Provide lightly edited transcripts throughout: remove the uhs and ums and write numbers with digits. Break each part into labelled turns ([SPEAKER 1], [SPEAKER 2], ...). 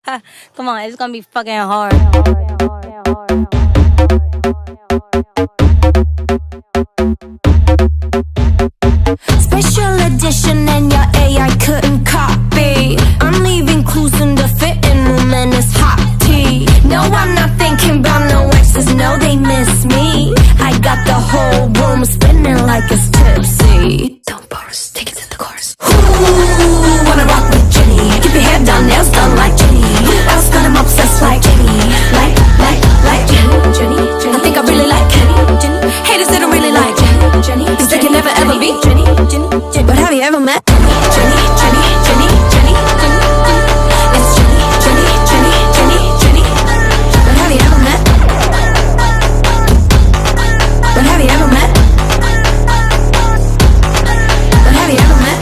[SPEAKER 1] Come on, it's gonna be fucking hard.
[SPEAKER 2] Special edition and your AI couldn't copy. I'm leaving clues in the fitting room and it's hot tea. No, I'm not thinking about no exes, no, they miss me. I got the whole room spinning like it's tipsy. Don't pause, take it to the chorus. Ooh, wanna rock with Jenny. Keep your hair done, nails done like Jenny. Who else got him obsessed like Jenny? Like Jenny. I think I really like Jenny. Haters, they don't really like Jenny. Cause they can never ever be Jenny. But have you ever met Jenny? It's Jenny. But have you ever met?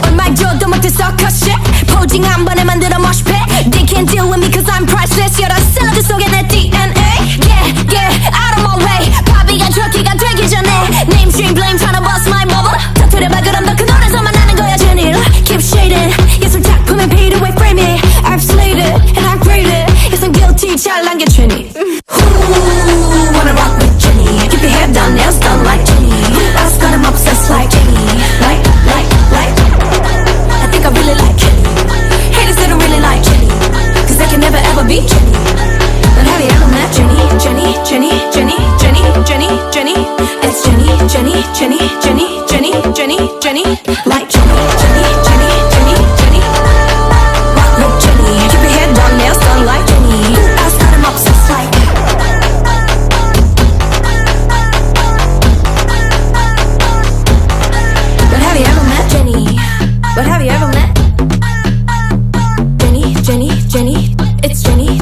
[SPEAKER 2] 얼마줘도 못해 서커스 포징 한 번에 만들어 moshpit. They can't deal with me cause I'm priceless. You're the 샐러드 속에 내 DNA. Yeah, out of my way. 바비가 트럭키가 되기 전에 Namestream blame tryna bust my bubble. 터뜨려봐 그럼 더 큰 노래서만 나는 거야 Jenny. Keep shading 예술 작품에 paid away frame it. I've slayed it and I grade it. Yes I'm guilty 잘난 게 Jenny. Ooh, wanna rock with Jenny. Keep your hair done, nails done like Jenny. Who else got him obsessed like Jenny? Like I think I really like Jenny. Haters they don't really like Jenny. Cause they can never ever be Jenny. But have you ever met Jenny? It's Jenny. Like Jenny. Rock with Jenny. Keep your hair done, nails done like Jenny. Who else got him obsessed like? But have you ever met Jenny? But have you ever met Jenny? It's Jenny.